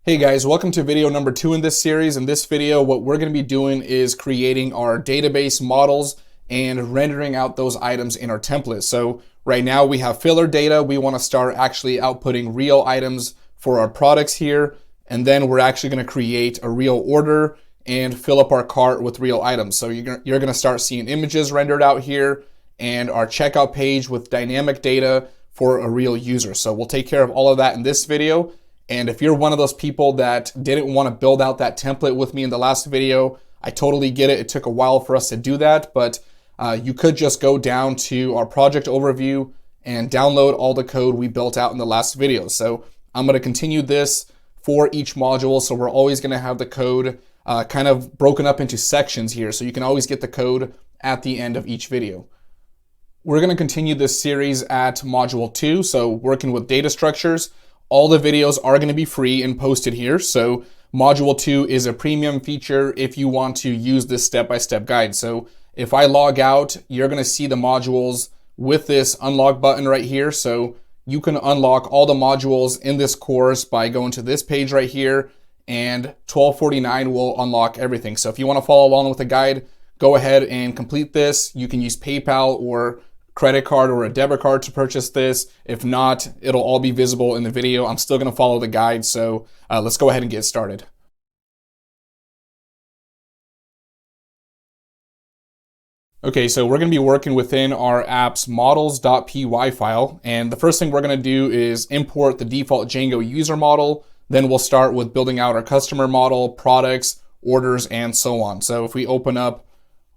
Hey guys, welcome to video number 2 in this series. In this video, what we're going to be doing is creating our database models and rendering out those items in our template. So right now we have filler data. We want to start actually outputting real items for our products here. And then we're actually going to create a real order and fill up our cart with real items. So you're going to start seeing images rendered out here and our checkout page with dynamic data for a real user. So we'll take care of all of that in this video. And if you're one of those people that didn't want to build out that template with me in the last video, I totally get it. It took a while for us to do that, but you could just go down to our project overview and download all the code we built out in the last video. So I'm going to continue this for each module. So we're always going to have the code kind of broken up into sections here. So you can always get the code at the end of each video. We're going to continue this series at module 2. So working with data structures. All the videos are going to be free and posted here. So module 2 is a premium feature if you want to use this step-by-step guide. So if I log out, you're going to see the modules with this unlock button right here. So you can unlock all the modules in this course by going to this page right here, and $12.49 will unlock everything. So if you want to follow along with the guide, go ahead and complete this. You can use PayPal or credit card or a debit card to purchase this. If not, it'll all be visible in the video. I'm still going to follow the guide, so let's go ahead and get started. Okay, so we're going to be working within our app's models.py file, and the first thing we're going to do is import the default Django user model. Then we'll start with building out our customer model, products, orders, and so on. So if we open up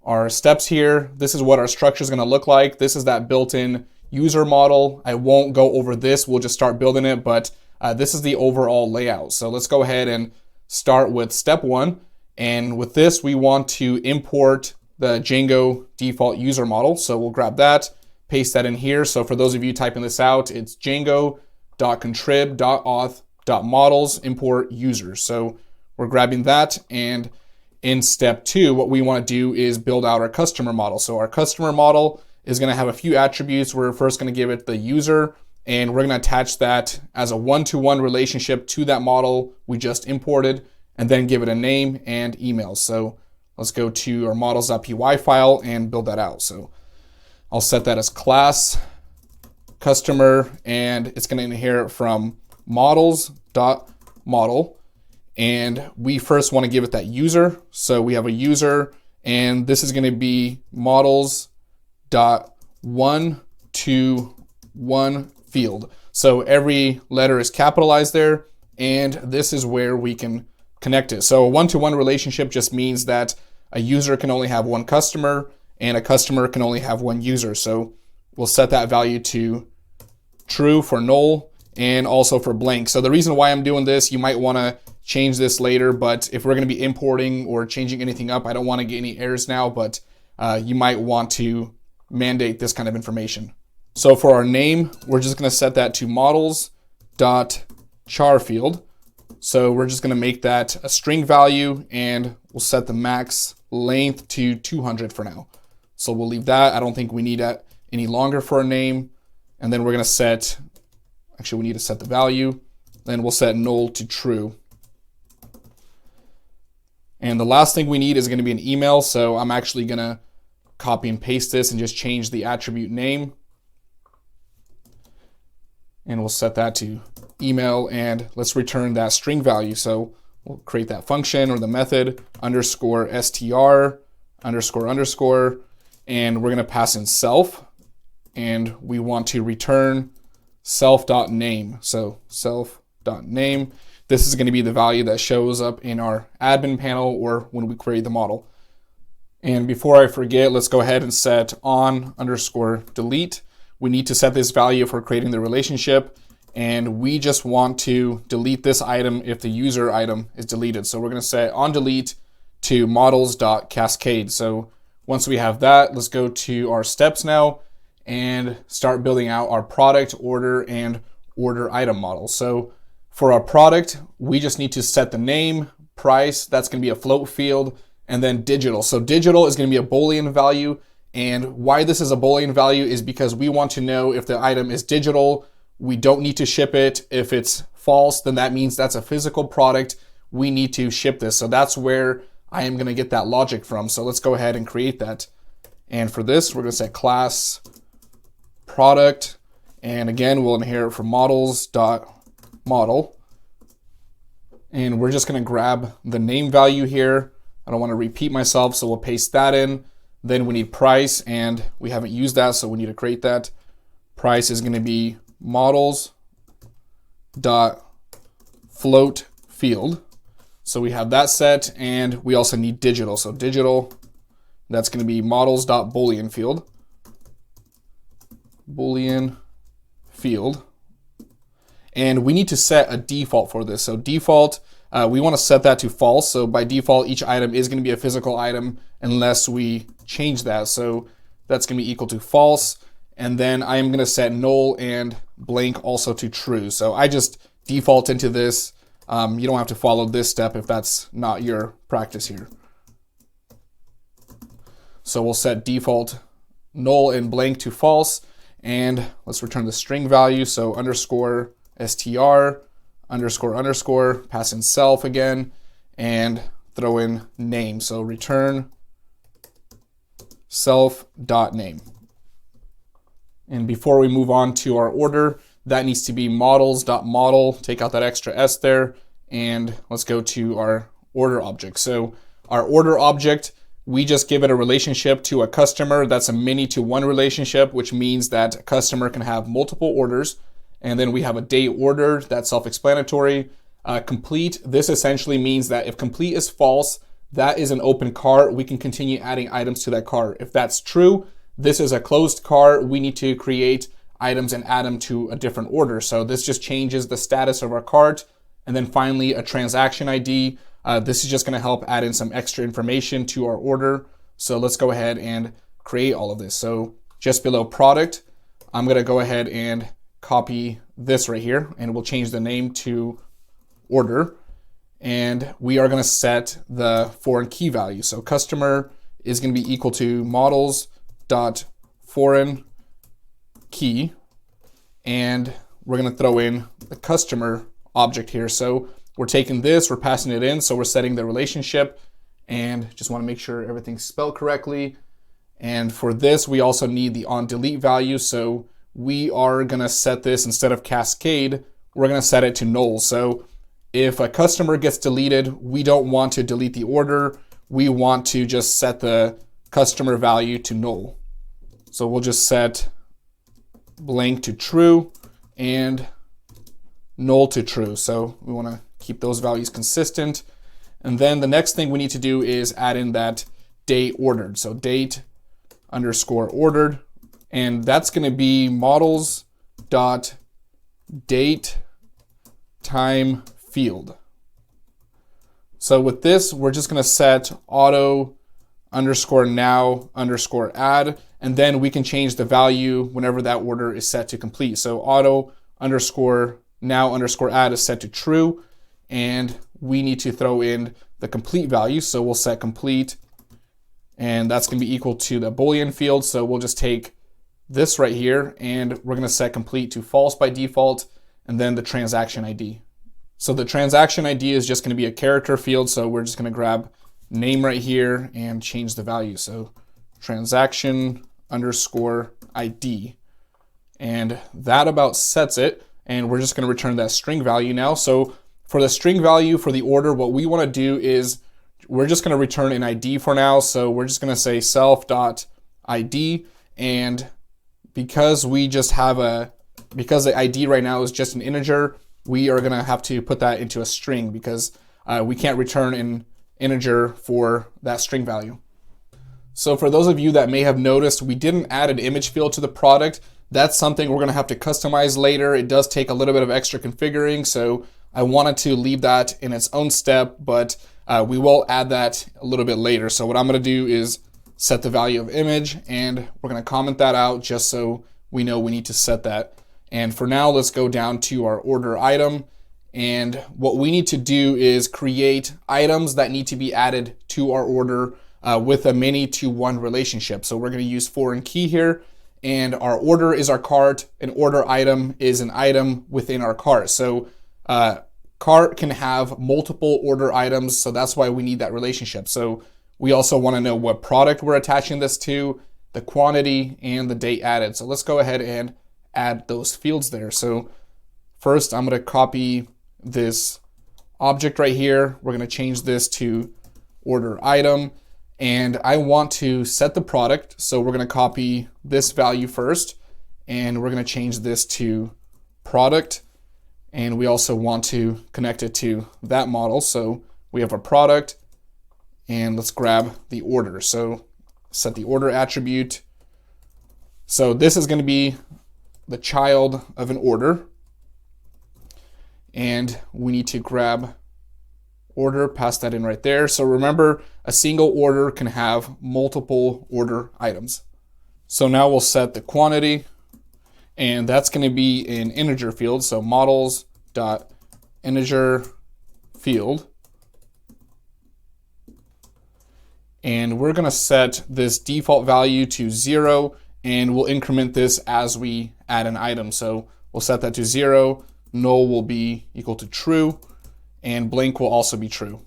our steps here, this is what our structure is going to look like. This is that built-in user model. I won't go over this. We'll just start building it, but this is the overall layout. So let's go ahead and start with step 1. And with this, we want to import the Django default user model. So we'll grab that, paste that in here. So for those of you typing this out, it's django.contrib.auth.models import users. So we're grabbing that, and in step 2, what we want to do is build out our customer model. So our customer model is going to have a few attributes. We're first going to give it the user, and we're going to attach that as a one-to-one relationship to that model we just imported, and then give it a name and email. So let's go to our models.py file and build that out. So I'll set that as class customer, and it's going to inherit from models.model. And we first want to give it that user. So we have a user, and this is going to be models.one-to-one field. So every letter is capitalized there, and this is where we can connect it. So a one-to-one relationship just means that a user can only have one customer, and a customer can only have one user. So we'll set that value to true for null and also for blank. So the reason why I'm doing this, you might want to change this later, but if we're going to be importing or changing anything up, I don't want to get any errors now, but you might want to mandate this kind of information. So for our name, we're just going to set that to models.charField. So we're just going to make that a string value, and we'll set the max length to 200 for now. So we'll leave that. I don't think we need that any longer for a name. And then we're going to set, actually we need to set the value. Then we'll set null to true. And the last thing we need is going to be an email. So I'm actually going to copy and paste this and just change the attribute name. And we'll set that to email, and let's return that string value. So we'll create that function or the method underscore str underscore underscore, and we're going to pass in self, and we want to return self.name. So self.name. This is going to be the value that shows up in our admin panel or when we query the model. And before I forget, let's go ahead and set on underscore delete. We need to set this value for creating the relationship, and we just want to delete this item if the user item is deleted. So we're going to set on delete to models.cascade. So once we have that, let's go to our steps now and start building out our product, order, and order item model. So for our product, we just need to set the name, price, that's going to be a float field, and then digital. So digital is going to be a Boolean value, and why this is a Boolean value is because we want to know if the item is digital, we don't need to ship it. If it's false, then that means that's a physical product. We need to ship this. So that's where I am going to get that logic from. So let's go ahead and create that. And for this, we're going to set class product. And again, we'll inherit from models.model. And we're just going to grab the name value here. I don't want to repeat myself, so we'll paste that in. Then we need price, and we haven't used that, so we need to create that. Price is going to be models.float field. So we have that set, and we also need digital. So digital, that's going to be models.boolean field. Boolean field. And we need to set a default for this. So default, we want to set that to false. So by default, each item is going to be a physical item unless we change that. So that's going to be equal to false. And then I am going to set null and blank also to true. So I just default into this. You don't have to follow this step if that's not your practice here. So we'll set default null and blank to false. And let's return the string value. So underscore str underscore underscore, pass in self again, and throw in name. So return self.name. And before we move on to our order, that needs to be models.model. Take out that extra s there, and let's go to our order object. So our order object, we just give it a relationship to a customer. That's a many to one relationship, which means that a customer can have multiple orders. And then we have a date ordered, that's self-explanatory. Complete, this essentially means that if complete is false, that is an open cart. We can continue adding items to that cart. If that's true, this is a closed cart. We need to create items and add them to a different order. So this just changes the status of our cart. And then finally, a transaction ID. This is just going to help add in some extra information to our order. So let's go ahead and create all of this. So just below product, I'm going to go ahead and copy this right here, and we'll change the name to order. And we are going to set the foreign key value. So customer is going to be equal to models.foreign key. And we're going to throw in the customer object here. So we're taking this, we're passing it in. So we're setting the relationship, and just want to make sure everything's spelled correctly. And for this, we also need the on delete value. So we are going to set this, instead of cascade, we're going to set it to null. So if a customer gets deleted, we don't want to delete the order. We want to just set the customer value to null. So we'll just set blank to true and null to true. So we want to keep those values consistent. And then the next thing we need to do is add in that date ordered. So date underscore ordered. And that's going to be models.date time field. So with this, we're just going to set auto underscore now underscore add, and then we can change the value whenever that order is set to complete. So auto underscore now underscore add is set to true, and we need to throw in the complete value. So we'll set complete, and that's going to be equal to the Boolean field. So we'll just take this right here, and we're going to set complete to false by default, and then the transaction ID. So the transaction ID is just going to be a character field. So we're just going to grab name right here and change the value. So transaction underscore ID. And that about sets it. And we're just going to return that string value now. So for the string value for the order, what we want to do is we're just going to return an ID for now. So we're just going to say self.id. And because we just have because the ID right now is just an integer, we are going to have to put that into a string because we can't return an integer for that string value. So for those of you that may have noticed, we didn't add an image field to the product. That's something we're going to have to customize later. It does take a little bit of extra configuring, so I wanted to leave that in its own step, but we will add that a little bit later. So what I'm going to do is set the value of image, and we're going to comment that out just so we know we need to set that. And for now, let's go down to our order item. And what we need to do is create items that need to be added to our order with a many to one relationship. So we're going to use foreign key here, and our order is our cart. An order item is an item within our cart. So cart can have multiple order items, so that's why we need that relationship. So we also want to know what product we're attaching this to, the quantity, and the date added. So let's go ahead and add those fields there. So first, I'm going to copy this object right here. We're going to change this to order item, and I want to set the product. So we're going to copy this value first, and we're going to change this to product. And we also want to connect it to that model. So we have a product, and let's grab the order. So set the order attribute. So this is going to be the child of an order. And we need to grab order, pass that in right there. So remember, a single order can have multiple order items. So now we'll set the quantity, and that's going to be an integer field. So models.integer field. And we're going to set this default value to 0, and we'll increment this as we add an item. So we'll set that to 0, null will be equal to true, and blank will also be true.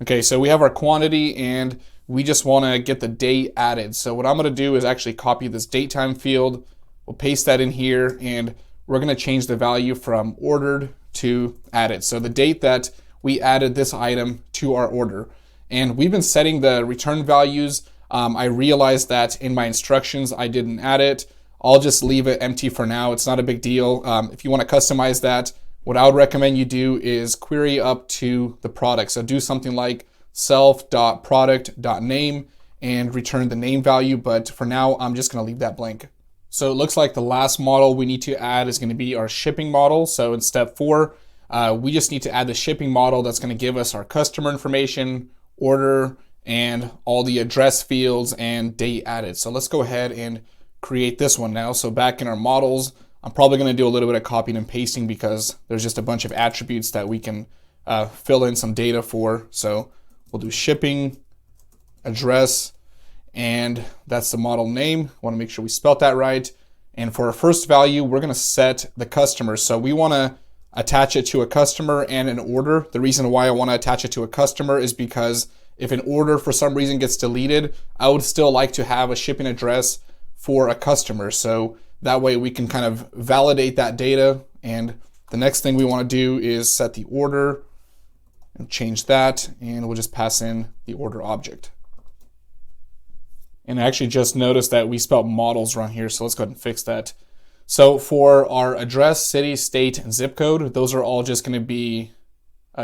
Okay, so we have our quantity, and we just want to get the date added. So what I'm going to do is actually copy this datetime field. We'll paste that in here, and we're going to change the value from ordered to added. So the date that we added this item to our order. And we've been setting the return values. I realized that in my instructions I didn't add it. I'll just leave it empty for now. It's not a big deal. If you want to customize that, what I would recommend you do is query up to the product. So do something like self.product.name and return the name value. But for now, I'm just going to leave that blank. So it looks like the last model we need to add is going to be our shipping model. So in step 4, we just need to add the shipping model that's going to give us our customer information, order, and all the address fields and date added. So let's go ahead and create this one now. So back in our models, I'm probably going to do a little bit of copying and pasting because there's just a bunch of attributes that we can fill in some data for. So we'll do shipping, address, and that's the model name. Want to make sure we spelt that right. And for our first value, we're going to set the customer. So we want to attach it to a customer and an order. The reason why I want to attach it to a customer is because if an order for some reason gets deleted, I would still like to have a shipping address for a customer. So that way we can kind of validate that data. And the next thing we want to do is set the order and change that. And we'll just pass in the order object. And I actually just noticed that we spelled models wrong here. So let's go ahead and fix that. So for our address, city, state, and zip code, those are all just going to be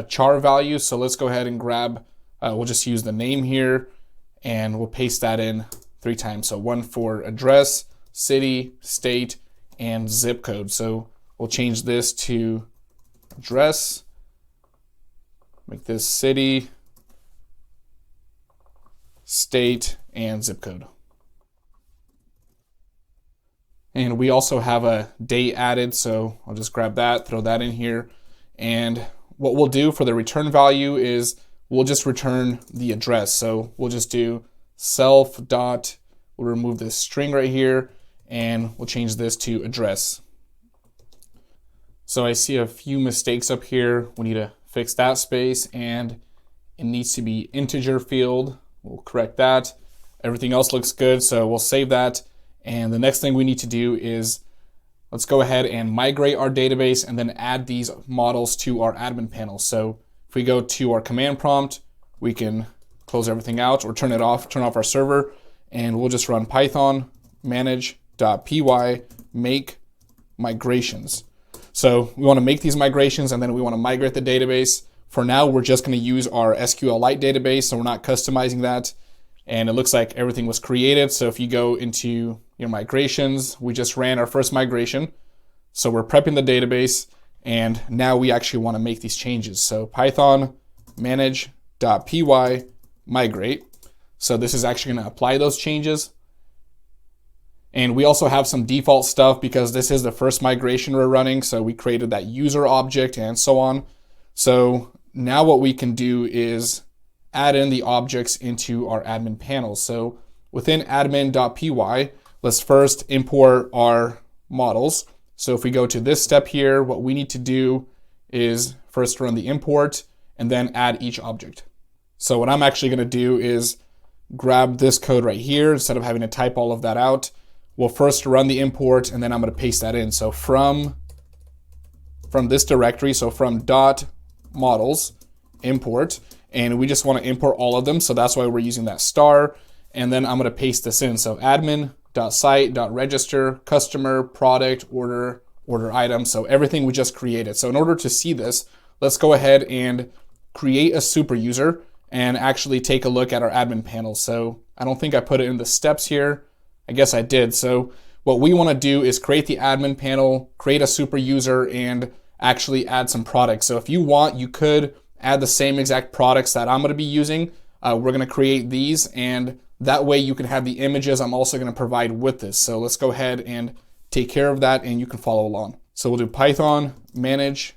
char values. So let's go ahead and grab, we'll just use the name here, and we'll paste that in 3 times. So 1 for address, city, state, and zip code. So we'll change this to address, make this city, state, and zip code. And we also have a date added, so I'll just grab that, throw that in here. And what we'll do for the return value is we'll just return the address. So we'll just do self dot, we'll remove this string right here, and we'll change this to address. So I see a few mistakes up here. We need to fix that space, and it needs to be integer field. We'll correct that. Everything else looks good, so we'll save that. And the next thing we need to do is let's go ahead and migrate our database and then add these models to our admin panel. So if we go to our command prompt, we can close everything out or turn off our server, and we'll just run Python manage.py make migrations. So we want to make these migrations, and then we want to migrate the database. For now, we're just going to use our SQLite database, so we're not customizing that. And it looks like everything was created. So if you go into your migrations, we just ran our first migration. So we're prepping the database, and now we actually want to make these changes. So Python manage.py migrate. So this is actually going to apply those changes. And we also have some default stuff because this is the first migration we're running. So we created that user object and so on. So now what we can do is add in the objects into our admin panel. So within admin.py, let's first import our models. So if we go to this step here, what we need to do is first run the import and then add each object. So what I'm actually going to do is grab this code right here instead of having to type all of that out. We'll first run the import and then I'm going to paste that in. So from this directory, so from .models import, and we just want to import all of them. So that's why we're using that star. And then I'm going to paste this in. So admin.site.register customer product order item. So everything we just created. So in order to see this, let's go ahead and create a super user and actually take a look at our admin panel. So I don't think I put it in the steps here. I guess I did. So what we want to do is create the admin panel, create a super user, and actually add some products. So if you want, you could add the same exact products that I'm going to be using. We're going to create these, and that way you can have the images I'm also going to provide with this. So let's go ahead and take care of that, and you can follow along. So we'll do Python manage.py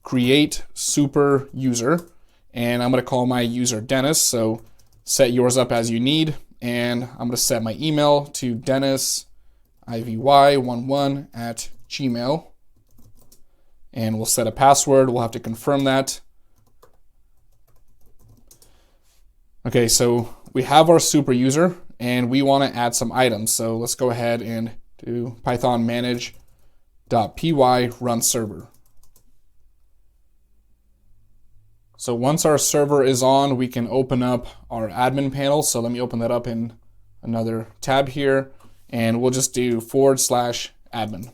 create super user, and I'm going to call my user Dennis. So set yours up as you need, and I'm going to set my email to dennisivy11@gmail, and we'll set a password. We'll have to confirm that. Okay, so we have our super user and we want to add some items. So let's go ahead and do Python manage.py run server. So once our server is on, we can open up our admin panel. So let me open that up in another tab here, and we'll just do /admin.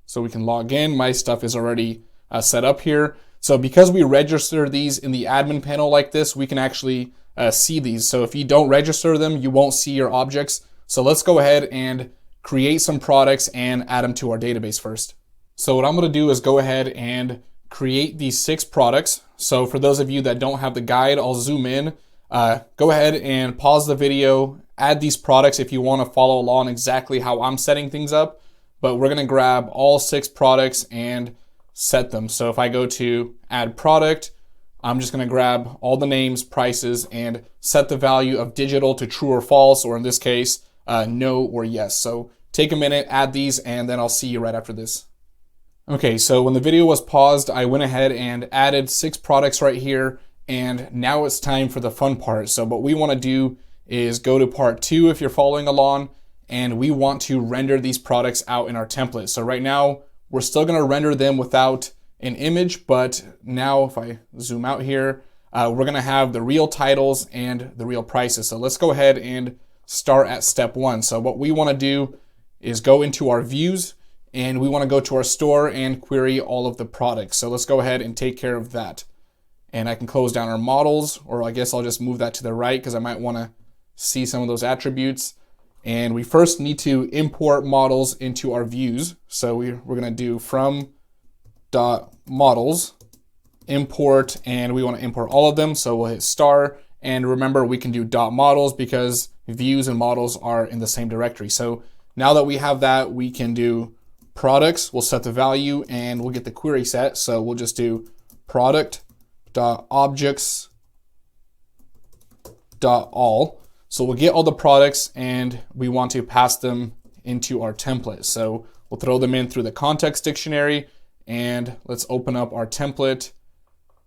So we can log in. My stuff is already set up here. So because we register these in the admin panel like this, we can actually see these. So if you don't register them, you won't see your objects. So let's go ahead and create some products and add them to our database first. So what I'm going to do is go ahead and create these 6 products. So for those of you that don't have the guide, I'll zoom in. Go ahead and pause the video, add these products if you want to follow along exactly how I'm setting things up. But we're going to grab all 6 products and set them. So if I go to add product, I'm just going to grab all the names, prices, and set the value of digital to true or false, or in this case, no or yes. So take a minute, add these, and then I'll see you right after this. Okay, so when the video was paused, I went ahead and added 6 products right here, and now it's time for the fun part. So what we want to do is go to part 2 if you're following along, and we want to render these products out in our template. So right now, we're still going to render them without an image, but now if I zoom out here, we're going to have the real titles and the real prices. So let's go ahead and start at step 1. So what we want to do is go into our views, and we want to go to our store and query all of the products. So let's go ahead and take care of that. And I can close down our models, or I guess I'll just move that to the right because I might want to see some of those attributes. And we first need to import models into our views. So we're going to do from.models import, and we want to import all of them. So we'll hit star. And remember, we can do .models because views and models are in the same directory. So now that we have that, we can do products. We'll set the value and we'll get the query set. So we'll just do product.objects.all. So we'll get all the products and we want to pass them into our template. So we'll throw them in through the context dictionary, and let's open up our template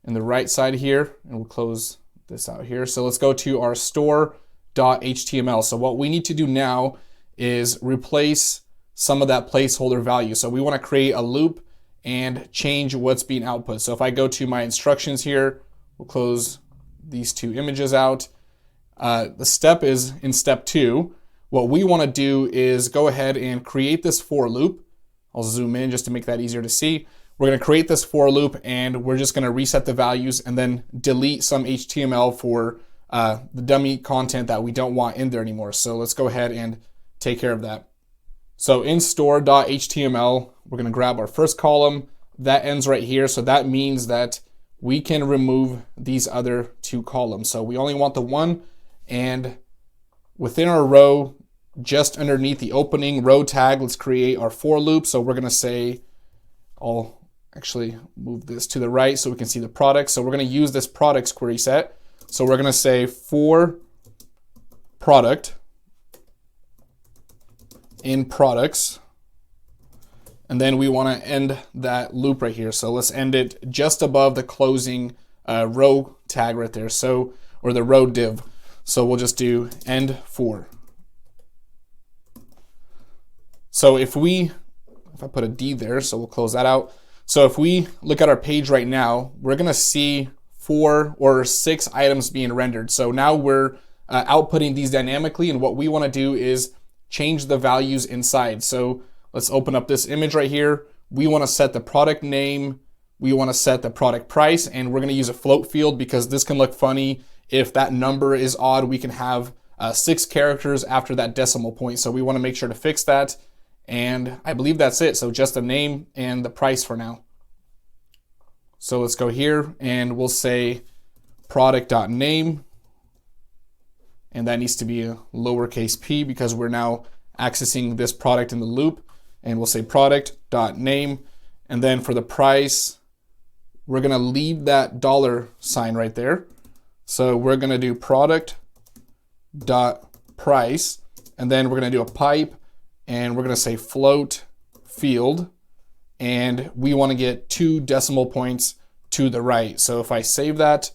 in the right side here, and we'll close this out here. So let's go to our store.html. So what we need to do now is replace some of that placeholder value. So we want to create a loop and change what's being output. So if I go to my instructions here, we'll close these 2 images out. The step is in step 2. What we want to do is go ahead and create this for loop. I'll zoom in just to make that easier to see. We're going to create this for loop, and we're just going to reset the values and then delete some HTML for the dummy content that we don't want in there anymore. So let's go ahead and take care of that. So in store.html, we're going to grab our first column. That ends right here. So that means that we can remove these other 2 columns. So we only want the one. And within our row, just underneath the opening row tag, let's create our for loop. So we're going to say, I'll actually move this to the right so we can see the product. So we're going to use this products query set. So we're going to say for product in products. And then we want to end that loop right here. So let's end it just above the closing row tag right there. So, or the row div. So we'll just do end for. So if I put a D there, so we'll close that out. So if we look at our page right now, we're gonna see 4 or 6 items being rendered. So now we're outputting these dynamically, and what we wanna do is change the values inside. So let's open up this image right here. We wanna set the product name, we wanna set the product price, and we're gonna use a float field because this can look funny. If that number is odd, we can have 6 characters after that decimal point. So we wanna make sure to fix that. And I believe that's it. So just the name and the price for now. So let's go here and we'll say product.name. And that needs to be a lowercase p because we're now accessing this product in the loop. And we'll say product.name. And then for the price, we're gonna leave that $sign right there. So we're gonna do product.price. And then we're gonna do a pipe. And we're gonna say float field, and we wanna get 2 decimal points to the right. So if I save that,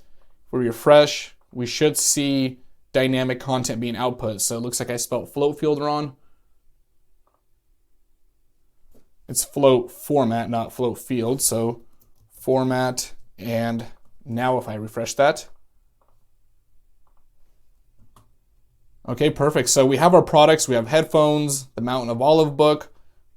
we refresh, we should see dynamic content being output. So it looks like I spelled float field wrong. It's float format, not float field. So format, and now if I refresh that, okay, perfect. So we have our products. We have headphones, the Mountain of Olive book,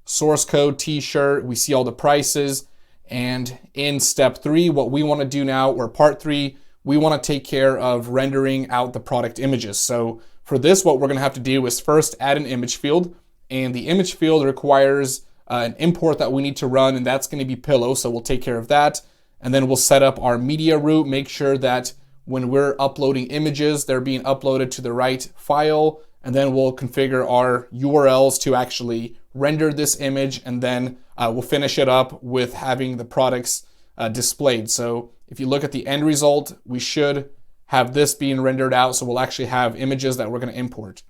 source code, t-shirt. We see all the prices. And in step 3, what we want to do now, or part 3, we want to take care of rendering out the product images. So for this, what we're going to have to do is first add an image field. And the image field requires an import that we need to run, and that's going to be pillow. So we'll take care of that. And then we'll set up our media route, make sure that when we're uploading images, they're being uploaded to the right file, and then we'll configure our URLs to actually render this image, and then we'll finish it up with having the products displayed. So if you look at the end result, we should have this being rendered out, so we'll actually have images that we're going to import.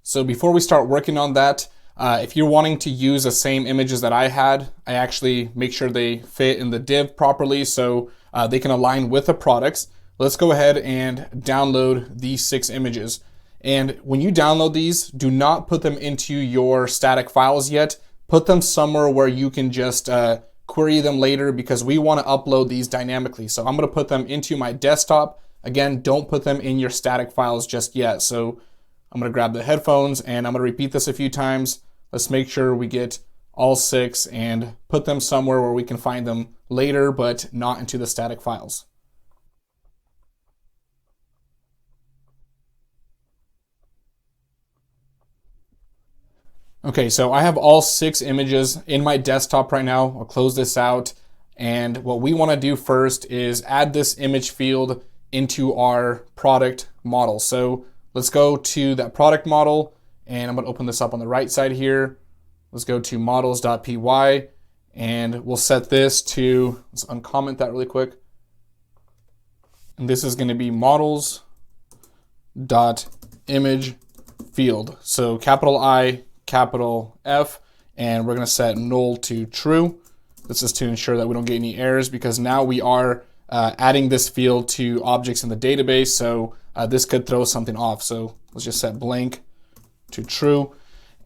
So before we start working on that, if you're wanting to use the same images that I had, I actually make sure they fit in the div properly so they can align with the products. Let's go ahead and download these 6 images. And when you download these, do not put them into your static files yet. Put them somewhere where you can just query them later because we want to upload these dynamically. So I'm going to put them into my desktop. Again, don't put them in your static files just yet. So I'm going to grab the headphones and I'm going to repeat this a few times. Let's make sure we get all 6 and put them somewhere where we can find them later, but not into the static files. Okay, so I have all 6 images in my desktop right now. I'll close this out. And what we want to do first is add this image field into our product model. So let's go to that product model, and I'm going to open this up on the right side here. Let's go to models.py, and we'll set this to, let's uncomment that really quick. And this is going to be models.imageField. So capital I, capital F, and we're going to set null to true. This is to ensure that we don't get any errors because now we are adding this field to objects in the database, so this could throw something off. So let's just set blank to true.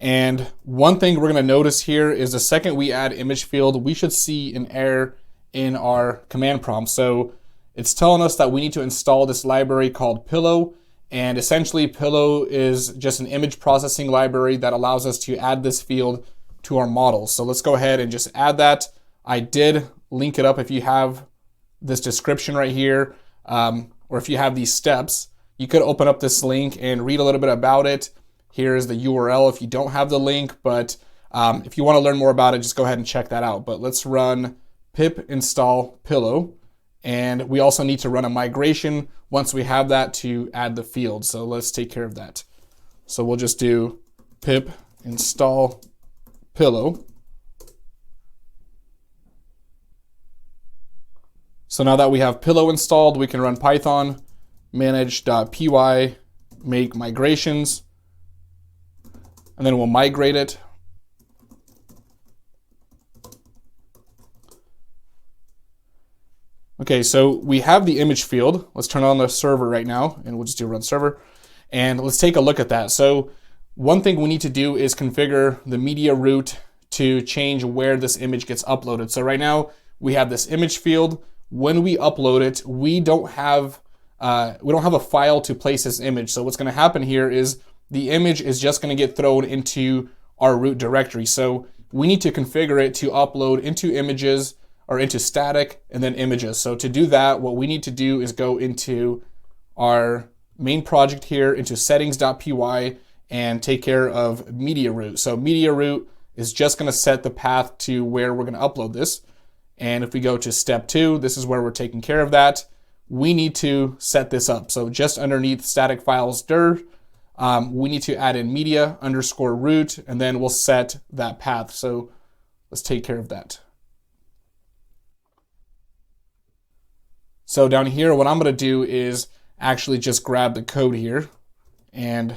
And one thing we're going to notice here is the second we add image field, we should see an error in our command prompt. So it's telling us that we need to install this library called Pillow. And essentially, Pillow is just an image processing library that allows us to add this field to our model. So let's go ahead and just add that. I did link it up if you have this description right here, or if you have these steps. You could open up this link and read a little bit about it. Here's the URL if you don't have the link, but if you want to learn more about it, just go ahead and check that out. But let's run pip install Pillow. And we also need to run a migration once we have that to add the field. So let's take care of that. So we'll just do pip install Pillow. So now that we have Pillow installed, we can run Python manage.py make migrations. and then we'll migrate it. Okay, so we have the image field. Let's turn on the server right now, and we'll just do run server. And let's take a look at that. So one thing we need to do is configure the media route to change where this image gets uploaded. So right now we have this image field. When we upload it, we don't have a file to place this image. So what's going to happen here is the image is just going to get thrown into our root directory. So we need to configure it to upload into images, or into static and then images. So to do that, what we need to do is go into our main project here, into settings.py, and take care of media route. So media route is just gonna set the path to where we're gonna upload this. And if we go to step 2, this is where we're taking care of that. We need to set this up. So just underneath static files dir, we need to add in media underscore route, and then we'll set that path. So let's take care of that. So down here, what I'm gonna do is actually just grab the code here, and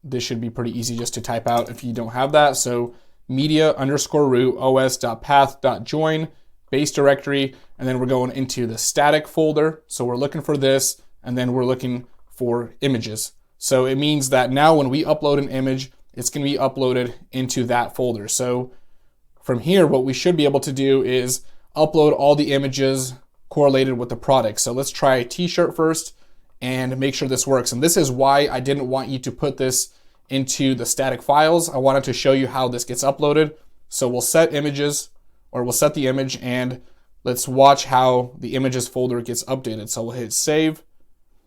this should be pretty easy just to type out if you don't have that. So media underscore root os.path.join base directory, and then we're going into the static folder. So we're looking for this, and then we're looking for images. So it means that now when we upload an image, it's gonna be uploaded into that folder. So from here, what we should be able to do is upload all the images correlated with the product. So let's try a t-shirt first and make sure this works. And this is why I didn't want you to put this into the static files. I wanted to show you how this gets uploaded. So we'll set images, or we'll set the image, and let's watch how the images folder gets updated. So we'll hit save,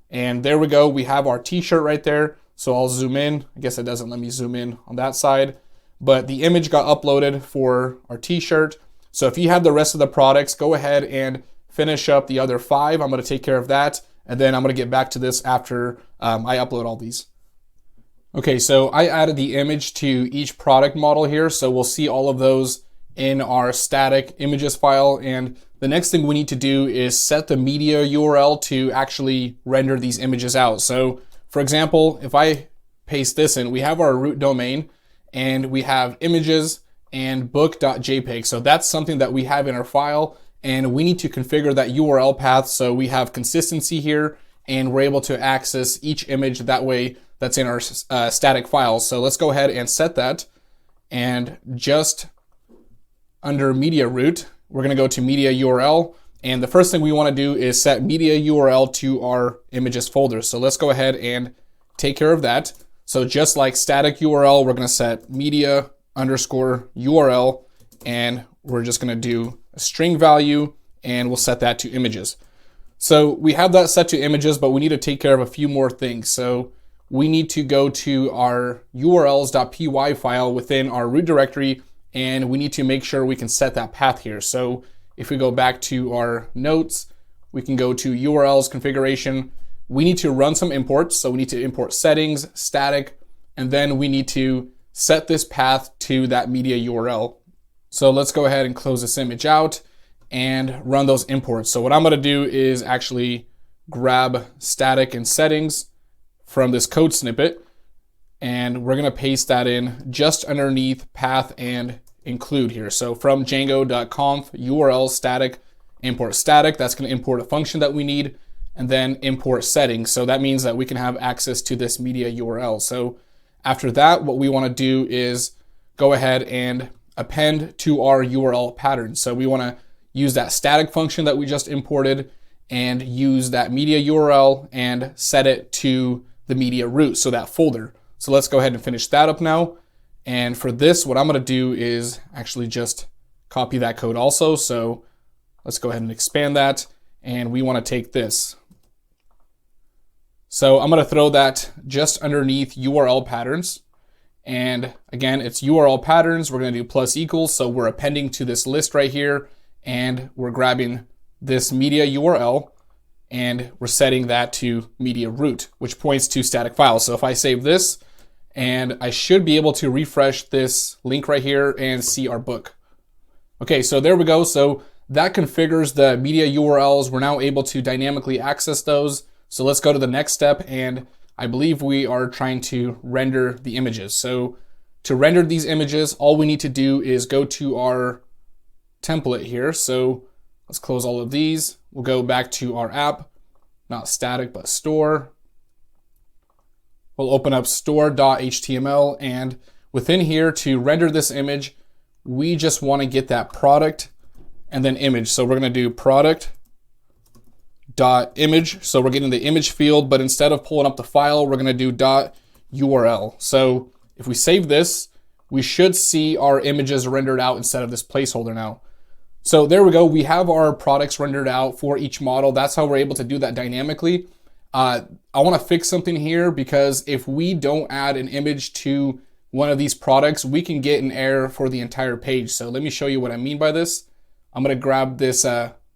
and there we go. We have our t-shirt right there. So I'll zoom in. I guess it doesn't let me zoom in on that side, but the image got uploaded for our t-shirt. So if you have the rest of the products, go ahead and finish up the other 5. I'm going to take care of that, and then I'm going to get back to this after I upload all these. Okay, so I added the image to each product model here, so we'll see all of those in our static images file. And the next thing we need to do is set the media URL to actually render these images out. So for example, if I paste this in, we have our root domain, and we have images and book.jpg. So that's something that we have in our file, and we need to configure that URL path so we have consistency here, and we're able to access each image that way that's in our static files. So let's go ahead and set that, and just under media route, we're gonna go to media URL, and the first thing we wanna do is set media URL to our images folder. So let's go ahead and take care of that. So just like static URL, we're gonna set media underscore URL, and we're just gonna do a string value, and we'll set that to images. So we have that set to images, but we need to take care of a few more things. So we need to go to our urls.py file within our root directory, and we need to make sure we can set that path here. So if we go back to our notes, we can go to URLs configuration. We need to run some imports. So we need to import settings, static, and then we need to set this path to that media URL. So let's go ahead and close this image out and run those imports. So what I'm gonna do is actually grab static and settings from this code snippet, and we're gonna paste that in just underneath path and include here. So from django.conf URL static, import static, that's gonna import a function that we need, and then import settings. So that means that we can have access to this media URL. So after that, what we wanna do is go ahead and append to our URL pattern. So we wanna use that static function that we just imported and use that media URL and set it to the media root, so that folder. So let's go ahead and finish that up now. And for this, what I'm gonna do is actually just copy that code also. So let's go ahead and expand that, and we wanna take this. So I'm gonna throw that just underneath URL patterns. And again, it's URL patterns. We're gonna do plus equals. So we're appending to this list right here, and we're grabbing this media URL, and we're setting that to media root, which points to static files. So if I save this, and I should be able to refresh this link right here and see our book. Okay, so there we go. So that configures the media URLs. We're now able to dynamically access those. So let's go to the next step, and I believe we are trying to render the images. So to render these images, all we need to do is go to our template here. So let's close all of these. We'll go back to our app, not static, but store. We'll open up store.html, and within here, to render this image, we just want to get that product and then image. So we're going to do product.image. So we're getting the image field, but instead of pulling up the file, we're going to do .url. So if we save this, we should see our images rendered out instead of this placeholder now. So there we go. We have our products rendered out for each model. That's how we're able to do that dynamically. I want to fix something here, because if we don't add an image to one of these products, we can get an error for the entire page. So let me show you what I mean by this. I'm going to grab this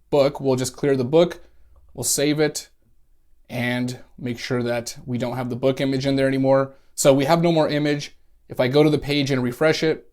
book. We'll just clear the book. We'll save it and make sure that we don't have the book image in there anymore. So we have no more image. If I go to the page and refresh it,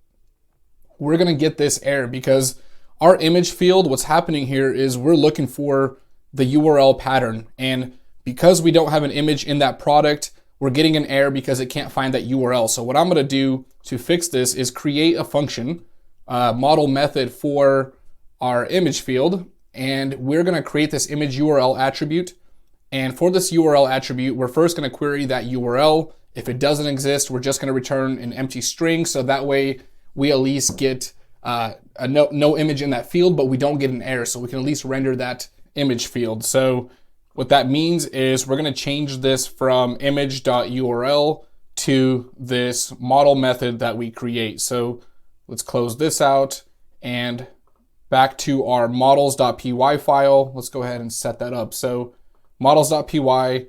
we're going to get this error because our image field, what's happening here is we're looking for the URL pattern. And because we don't have an image in that product, we're getting an error because it can't find that URL. So what I'm going to do to fix this is create a function, model method for our image field. And we're going to create this image URL attribute. And for this URL attribute, we're first going to query that URL. If it doesn't exist, we're just going to return an empty string. So that way we at least get no image in that field, but we don't get an error. So we can at least render that image field. So what that means is we're going to change this from image.url to this model method that we create. So let's close this out and back to our models.py file. Let's go ahead and set that up. So models.py,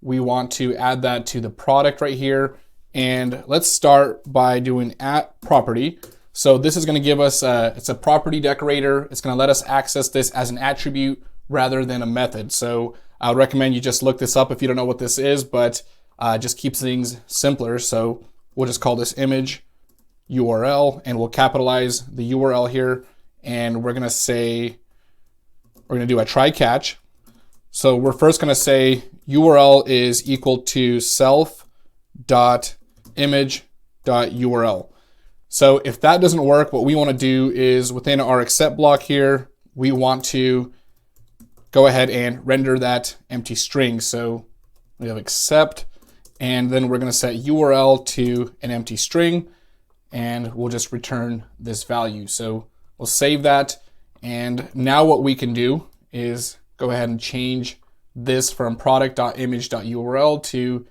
we want to add that to the product right here. And let's start by doing @property. So this is going to give us, it's a property decorator. It's going to let us access this as an attribute rather than a method. So I would recommend you just look this up if you don't know what this is, but just keeps things simpler. So we'll just call this image URL, and we'll capitalize the URL here. And we're going to say, we're going to do a try catch. So we're first going to say URL is equal to self.image.url. So if that doesn't work, what we want to do is within our except block here, we want to go ahead and render that empty string. So we have except, and then we're going to set URL to an empty string, and we'll just return this value. So we'll save that. And now what we can do is go ahead and change this from product.image.url to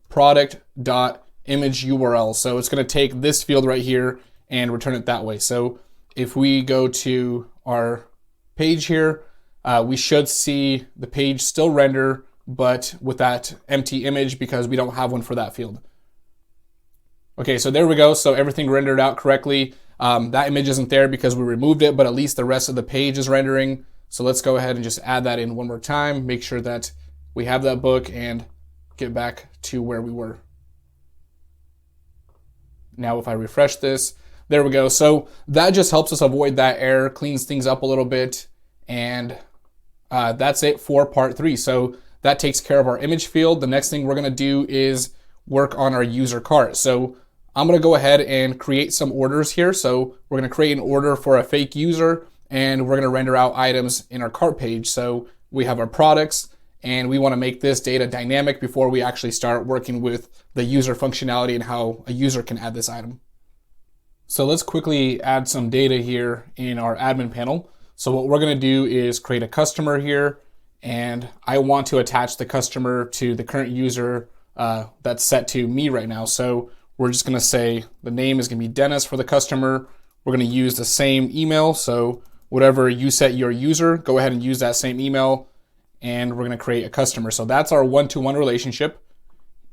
product.imageURL. So it's going to take this field right here and return it that way. So if we go to our page here, we should see the page still render, but with that empty image because we don't have one for that field. Okay, so there we go. So everything rendered out correctly. That image isn't there because we removed it, but at least the rest of the page is rendering. So let's go ahead and just add that in one more time, make sure that we have that book and get back to where we were. Now if I refresh this, there we go. So that just helps us avoid that error, cleans things up a little bit, and that's it for part 3. So that takes care of our image field. The next thing we're going to do is work on our user cart. So I'm going to go ahead and create some orders here. So we're going to create an order for a fake user, and we're going to render out items in our cart page. So we have our products, and we want to make this data dynamic before we actually start working with the user functionality and how a user can add this item. So let's quickly add some data here in our admin panel. So what we're going to do is create a customer here, and I want to attach the customer to the current user that's set to me right now. So we're just going to say the name is going to be Dennis for the customer. We're going to use the same email. So whatever you set your user, go ahead and use that same email, and we're going to create a customer. So that's our one-to-one relationship.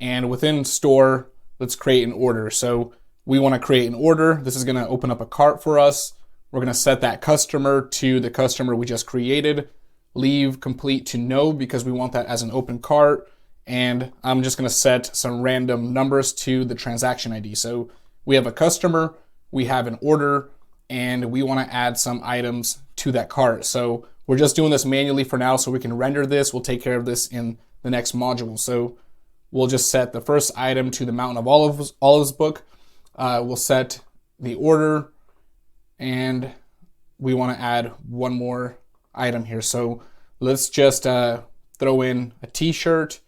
And within store, let's create an order. So we want to create an order. This is going to open up a cart for us. We're going to set that customer to the customer we just created. Leave complete to no because we want that as an open cart. And I'm just going to set some random numbers to the transaction ID. So we have a customer, we have an order, and we want to add some items to that cart. So we're just doing this manually for now so we can render this. We'll take care of this in the next module. So we'll just set the first item to the Mountain of Olives book. we'll set the order, and we want to add one more item here. So let's just throw in a t-shirt,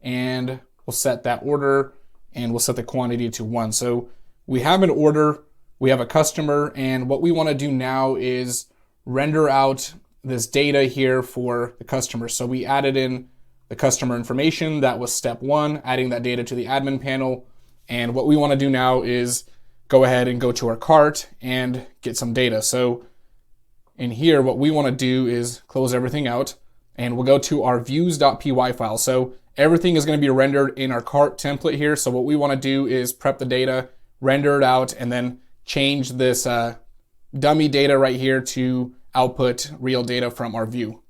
and we'll set that order, and we'll set the quantity to 1. So we have an order, we have a customer, and what we want to do now is render out this data here for the customer. So we added in the customer information. That was step 1, adding that data to the admin panel. And what we want to do now is go ahead and go to our cart and get some data. So in here, what we want to do is close everything out, and we'll go to our views.py file. So everything is going to be rendered in our cart template here. So what we want to do is prep the data, render it out, and then change this dummy data right here to output real data from our view.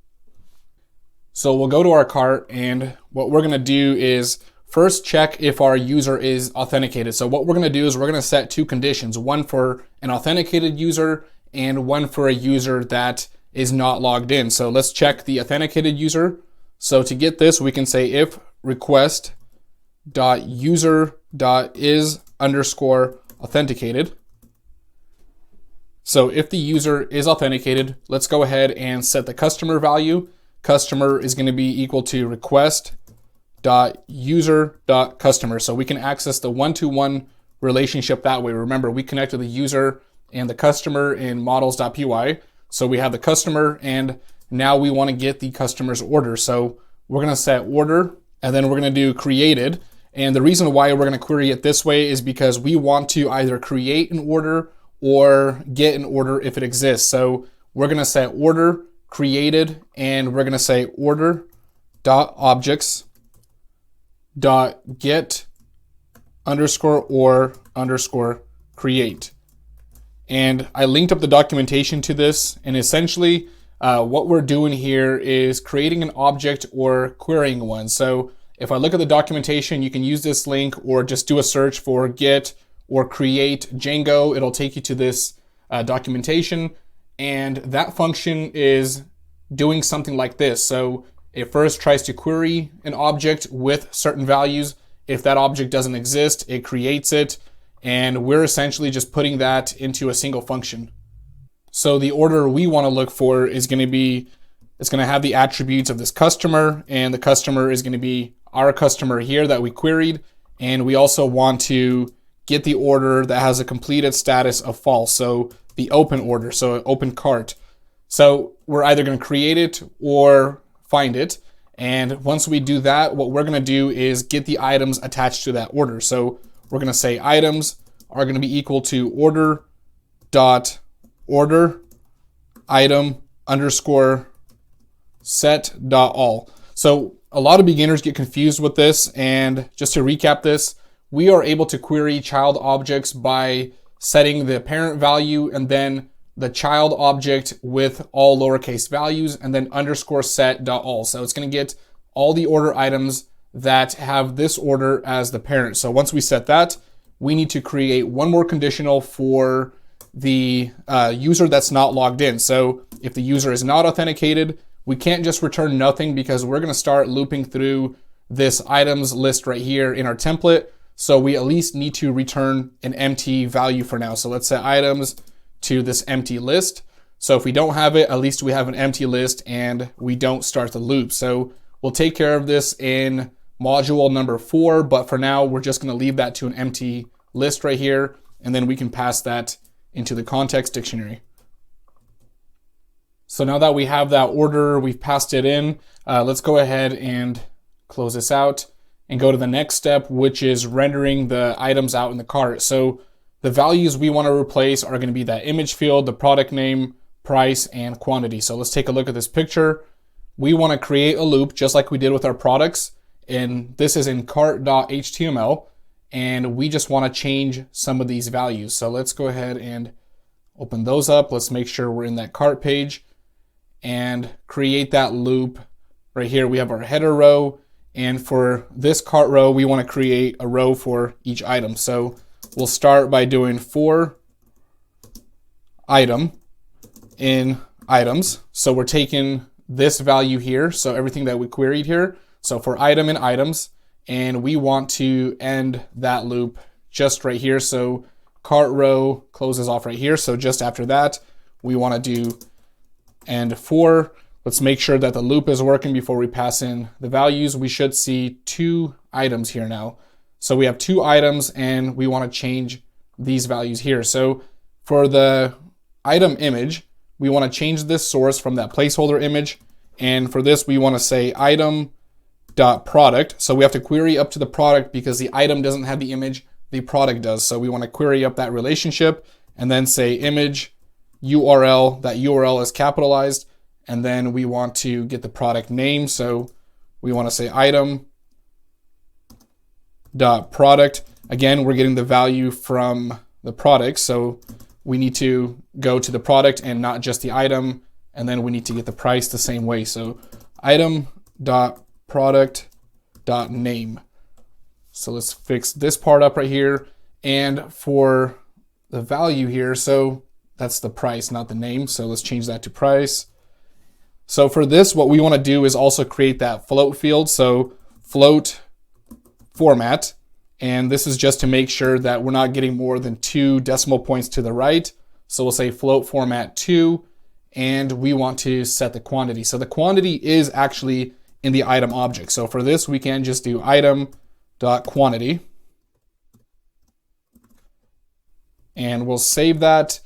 So we'll go to our cart, and what we're going to do is first check if our user is authenticated. So what we're going to do is we're going to set 2 conditions, one for an authenticated user and one for a user that is not logged in. So let's check the authenticated user. So to get this, we can say if request.user.is_authenticated. So if the user is authenticated, let's go ahead and set the customer value. Customer is going to be equal to request.user.customer. So we can access the one-to-one relationship that way. Remember, we connected the user and the customer in models.py. So we have the customer, and now we want to get the customer's order. So we're going to set order, and then we're going to do created. And the reason why we're going to query it this way is because we want to either create an order or get an order if it exists. So we're going to set order created, and we're going to say order.objects.get_or_create. And I linked up the documentation to this, and essentially what we're doing here is creating an object or querying one. So if I look at the documentation, you can use this link or just do a search for get or create Django. It'll take you to this documentation, and that function is doing something like this. So it first tries to query an object with certain values. If that object doesn't exist, it creates it, and we're essentially just putting that into a single function. So the order we want to look for is going to be, it's going to have the attributes of this customer, and the customer is going to be our customer here that we queried, and we also want to get the order that has a completed status of false, so the open order, so an open cart. So we're either going to create it or find it, and once we do that, what we're going to do is get the items attached to that order. So we're going to say items are going to be equal to order.order item underscore set.all. So a lot of beginners get confused with this, and just to recap this, we are able to query child objects by setting the parent value and then the child object with all lowercase values and then underscore set.all. So it's going to get all the order items that have this order as the parent. So once we set that, we need to create one more conditional for the user that's not logged in. So if the user is not authenticated, we can't just return nothing because we're going to start looping through this items list right here in our template. So we at least need to return an empty value for now. So let's set items to this empty list. So if we don't have it, at least we have an empty list and we don't start the loop. So we'll take care of this in module number 4, but for now, we're just going to leave that to an empty list right here, and then we can pass that into the context dictionary. So now that we have that order, we've passed it in, let's go ahead and close this out and go to the next step, which is rendering the items out in the cart. So the values we want to replace are going to be that image field, the product name, price, and quantity. So let's take a look at this picture. We want to create a loop just like we did with our products, and this is in cart.html, and we just want to change some of these values. So let's go ahead and open those up. Let's make sure we're in that cart page and create that loop. Right here we have our header row, and for this cart row we want to create a row for each item. So we'll start by doing for item in items. So we're taking this value here, so everything that we queried here. So for item in items, and we want to end that loop just right here. So cart row closes off right here. So just after that, we want to do and for. Let's make sure that the loop is working before we pass in the values. We should see 2 items here now. So we have 2 items and we want to change these values here. So for the item image, we want to change this source from that placeholder image. And for this, we want to say item.product. So we have to query up to the product because the item doesn't have the image, the product does. So we want to query up that relationship and then say image URL. That URL is capitalized. And then we want to get the product name. So we want to say item.product. Again, we're getting the value from the product. So we need to go to the product and not just the item. And then we need to get the price the same way. So item.product.name. So let's fix this part up right here. And for the value here, so that's the price, not the name. So let's change that to price. So for this, what we want to do is also create that float field. So float format. And this is just to make sure that we're not getting more than 2 decimal points to the right. So we'll say float format 2, and we want to set the quantity. So the quantity is actually in the item object. So for this, we can just do item.quantity. And we'll save that,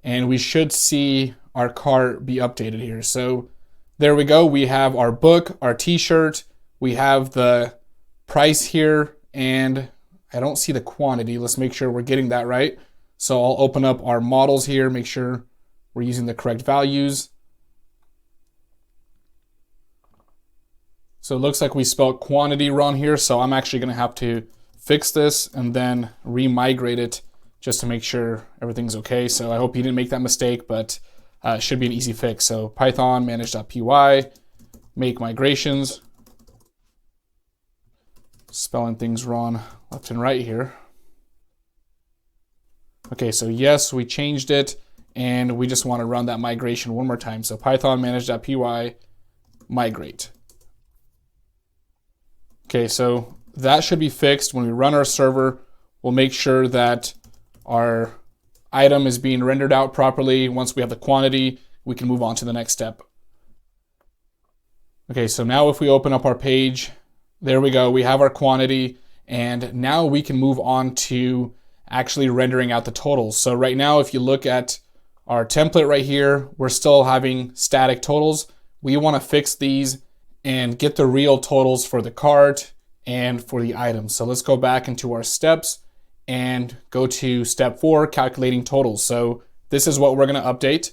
and we should see our cart be updated here. So there we go. We have our book, our t-shirt, we have the price here, and I don't see the quantity. Let's make sure we're getting that right. So I'll open up our models here, make sure we're using the correct values. So it looks like we spelled quantity wrong here. So I'm actually going to have to fix this and then re-migrate it just to make sure everything's okay. So I hope you didn't make that mistake, but it should be an easy fix. So Python manage.py, make migrations. Spelling things wrong left and right here. Okay, so yes, we changed it, and we just want to run that migration one more time. So Python manage.py, migrate. Okay, so that should be fixed. When we run our server, we'll make sure that our item is being rendered out properly. Once we have the quantity, we can move on to the next step. Okay, so now if we open up our page, there we go, we have our quantity, and now we can move on to actually rendering out the totals. So right now, if you look at our template right here, we're still having static totals. We want to fix these and get the real totals for the cart and for the items. So let's go back into our steps and go to step 4, calculating totals. So this is what we're going to update.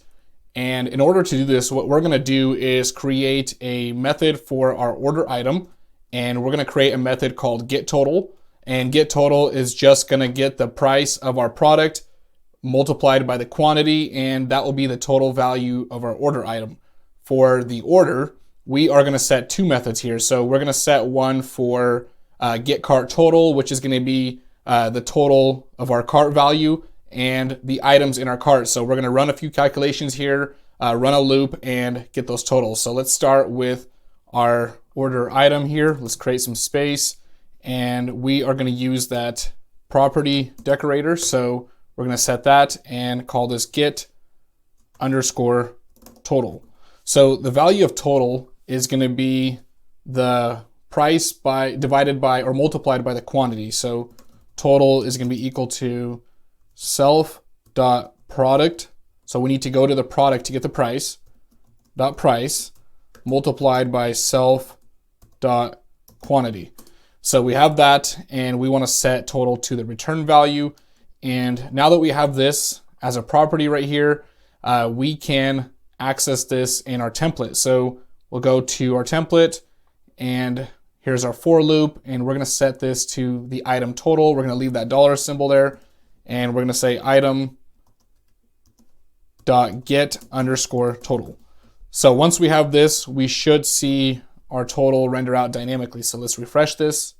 And in order to do this, what we're going to do is create a method for our order item. And we're going to create a method called getTotal. And getTotal is just going to get the price of our product multiplied by the quantity, and that will be the total value of our order item. For the order, we are going to set 2 methods here. So we're going to set one for getCartTotal, which is going to be the total of our cart value and the items in our cart. So we're going to run a few calculations here, run a loop, and get those totals. So let's start with our order item here. Let's create some space, and we are going to use that property decorator. So we're going to set that and call this get underscore total. So the value of total is going to be the price by divided by or multiplied by the quantity. So total is going to be equal to self.product. So we need to go to the product to get the price, dot price, multiplied by self.quantity. So we have that, and we want to set total to the return value. And now that we have this as a property right here, we can access this in our template. So we'll go to our template, and here's our for loop, and we're going to set this to the item total. We're going to leave that dollar symbol there, and we're going to say item.get underscore total. So once we have this, we should see our total render out dynamically. So let's refresh this,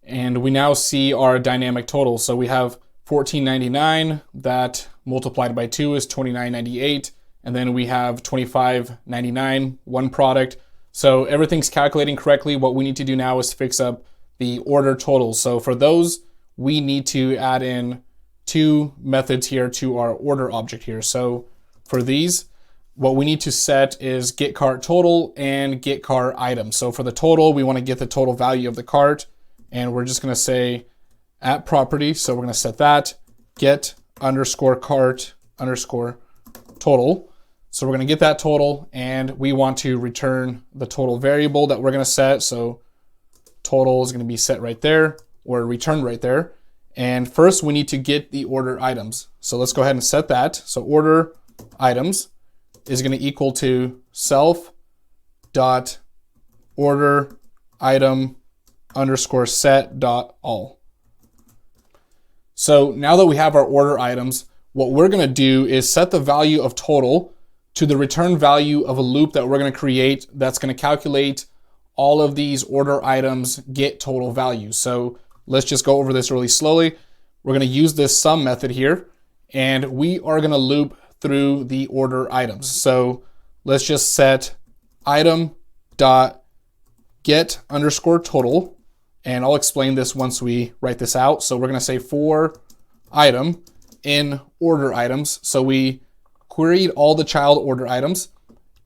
and we now see our dynamic total. So we have $14.99, that multiplied by 2 is $29.98, and then we have $25.99, one product. So everything's calculating correctly. What we need to do now is fix up the order totals. So for those, we need to add in two methods here to our order object here. So for these, what we need to set is get cart total and get cart item. So for the total, we want to get the total value of the cart, and we're just going to say at property. So we're going to set that get underscore cart underscore total. So we're going to get that total, and we want to return the total variable that we're going to set. So total is going to be set right there, or returned right there. And first we need to get the order items. So let's go ahead and set that. So order items is going to equal to self dot order item underscore set dot all. So now that we have our order items, what we're going to do is set the value of total to the return value of a loop that we're going to create that's going to calculate all of these order items get total value. So let's just go over this really slowly. We're going to use this sum method here, and we are going to loop through the order items. So let's just set item dot get underscore total, and I'll explain this once we write this out. So we're going to say for item in order items. So we queried all the child order items,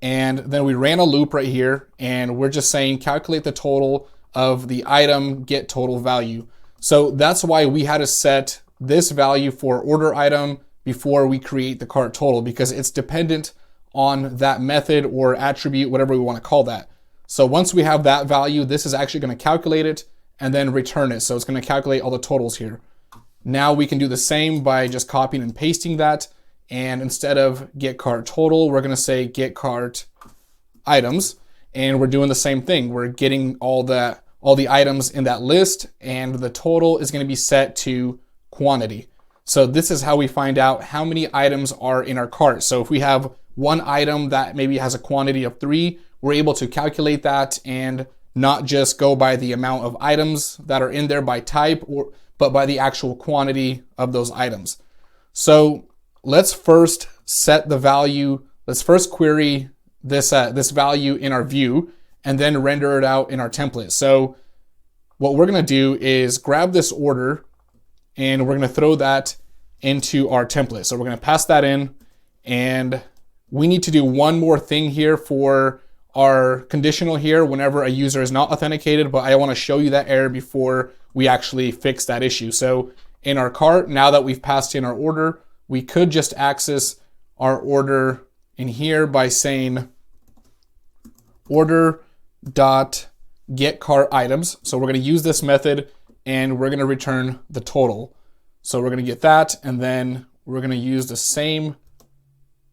and then we ran a loop right here, and we're just saying calculate the total of the item get total value. So that's why we had to set this value for order item before we create the cart total, because it's dependent on that method or attribute, whatever we want to call that. So once we have that value, this is actually going to calculate it and then return it. So it's going to calculate all the totals here. Now we can do the same by just copying and pasting that. And instead of get cart total, we're going to say get cart items. And we're doing the same thing. We're getting all the items in that list, and the total is going to be set to quantity. So this is how we find out how many items are in our cart. So if we have one item that maybe has a quantity of 3, we're able to calculate that and not just go by the amount of items that are in there by type, but by the actual quantity of those items. So let's first set the value. Let's first query this value in our view and then render it out in our template. So what we're going to do is grab this order and we're going to throw that into our template. So we're going to pass that in, and we need to do one more thing here for our conditional here whenever a user is not authenticated, but I want to show you that error before we actually fix that issue. So in our cart, now that we've passed in our order, we could just access our order in here by saying order dot get cart items. So we're going to use this method and we're going to return the total. So we're going to get that, and then we're going to use the same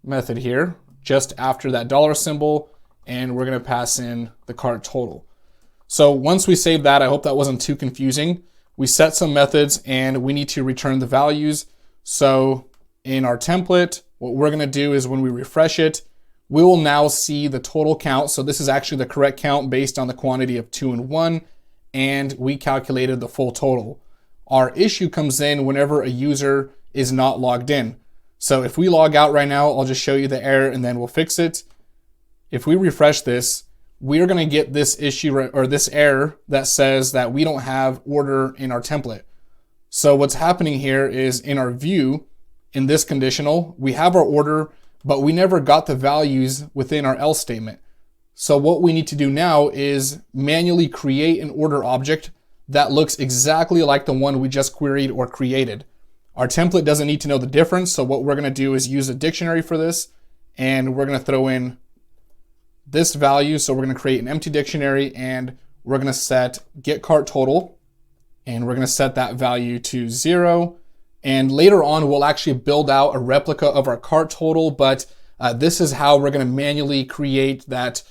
method here just after that dollar symbol, and we're going to pass in the cart total. So once we save that, I hope that wasn't too confusing. We set some methods and we need to return the values. So in our template, what we're going to do is when we refresh it, we will now see the total count. So this is actually the correct count based on the quantity of 2 and 1, and we calculated the full total. Our issue comes in whenever a user is not logged in. So if we log out right now, I'll just show you the error and then we'll fix it. If we refresh this, we're going to get this issue or this error that says that we don't have order in our template. So what's happening here is in our view, in this conditional, we have our order, but we never got the values within our else statement. So what we need to do now is manually create an order object that looks exactly like the one we just queried or created. Our template doesn't need to know the difference, so what we're going to do is use a dictionary for this, and we're going to throw in this value. So we're going to create an empty dictionary, and we're going to set get cart total, and we're going to set that value to 0. And later on, we'll actually build out a replica of our cart total, but this is how we're going to manually create that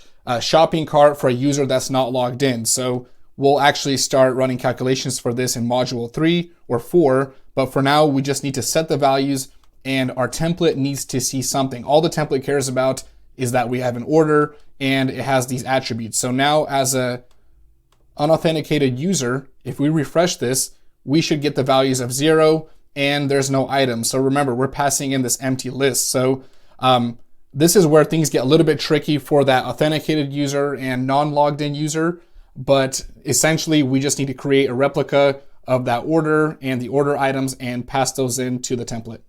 shopping cart for a user that's not logged in. So we'll actually start running calculations for this in module 3 or 4, but for now, we just need to set the values, and our template needs to see something. All the template cares about is that we have an order and it has these attributes. So now as a unauthenticated user, if we refresh this, we should get the values of 0 and there's no item. So remember, we're passing in this empty list. So this is where things get a little bit tricky for that authenticated user and non-logged in user. But essentially, we just need to create a replica of that order and the order items and pass those into the template.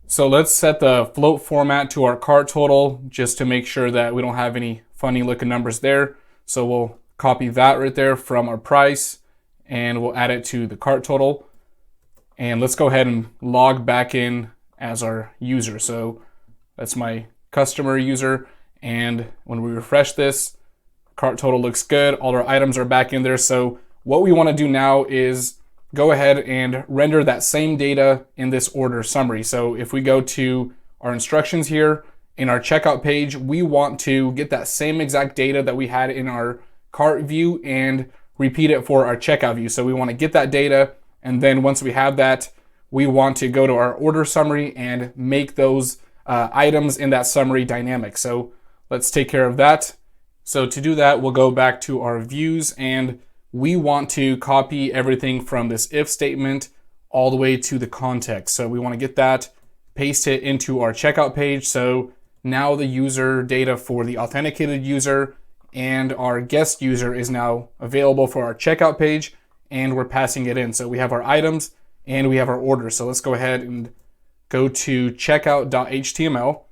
So let's set the float format to our cart total just to make sure that we don't have any funny looking numbers there. So we'll copy that right there from our price and we'll add it to the cart total. And let's go ahead and log back in as our user. So that's my customer user. And when we refresh this, cart total looks good. All our items are back in there. So what we want to do now is go ahead and render that same data in this order summary. So if we go to our instructions here in our checkout page, we want to get that same exact data that we had in our cart view and repeat it for our checkout view. So we want to get that data, and then once we have that, we want to go to our order summary and make those items in that summary dynamic. So let's take care of that. So to do that, we'll go back to our views, and we want to copy everything from this if statement all the way to the context. So we want to get that, paste it into our checkout page. So now the user data for the authenticated user and our guest user is now available for our checkout page, and we're passing it in. So we have our items and we have our order. So let's go ahead and go to checkout.html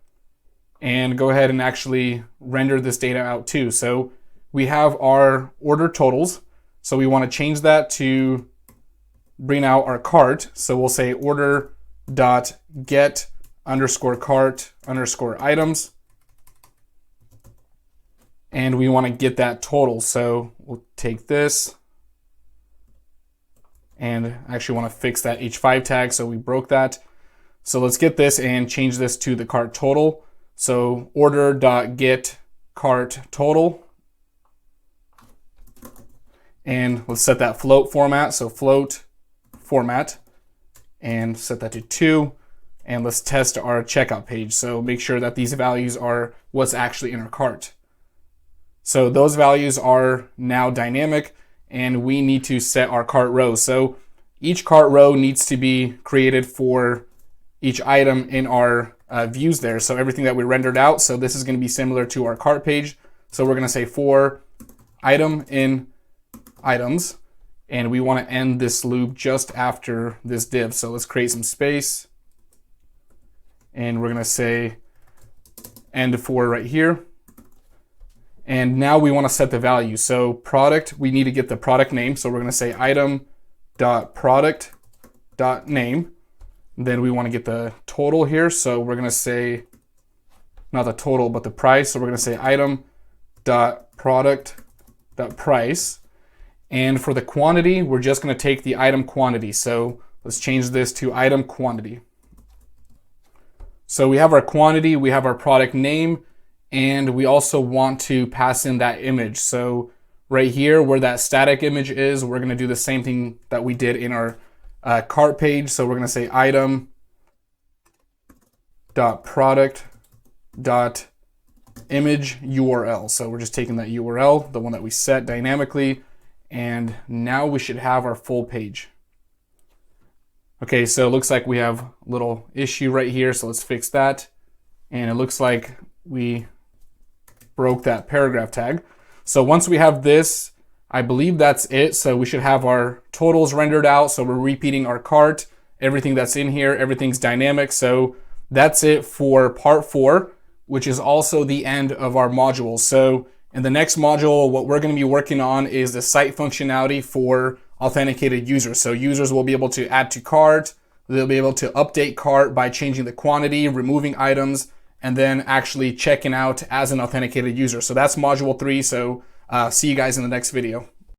and go ahead and actually render this data out too. So we have our order totals. So we want to change that to bring out our cart. So we'll say order.get_cart_items. And we want to get that total. So we'll take this and actually want to fix that H5 tag. So we broke that. So let's get this and change this to the cart total. So order.getCartTotal. And let's set that float format. So float format and set that to 2. And let's test our checkout page. So make sure that these values are what's actually in our cart. So those values are now dynamic, and we need to set our cart rows. So each cart row needs to be created for each item in our views there. So everything that we rendered out. So this is going to be similar to our cart page. So we're going to say for item in items, and we want to end this loop just after this div. So let's create some space, and we're going to say end for right here. And now we want to set the value. So product, we need to get the product name. So we're going to say item.product.name. Then we want to get the total here. So we're going to say, not the total, but the price. So we're going to say item.product.price. And for the quantity, we're just going to take the item quantity. So let's change this to item quantity. So we have our quantity, we have our product name, and we also want to pass in that image. So right here where that static image is, we're going to do the same thing that we did in our cart page. So we're going to say item.product.image URL. So we're just taking that URL, the one that we set dynamically, and now we should have our full page. Okay, so it looks like we have a little issue right here, so let's fix that. And it looks like we broke that paragraph tag. So once we have this, I believe that's it. So we should have our totals rendered out. So we're repeating our cart, everything that's in here, everything's dynamic. So that's it for part 4, which is also the end of our module. So in the next module, what we're going to be working on is the site functionality for authenticated users. So users will be able to add to cart, they'll be able to update cart by changing the quantity, removing items, and then actually checking out as an authenticated user. So that's module 3. So see you guys in the next video.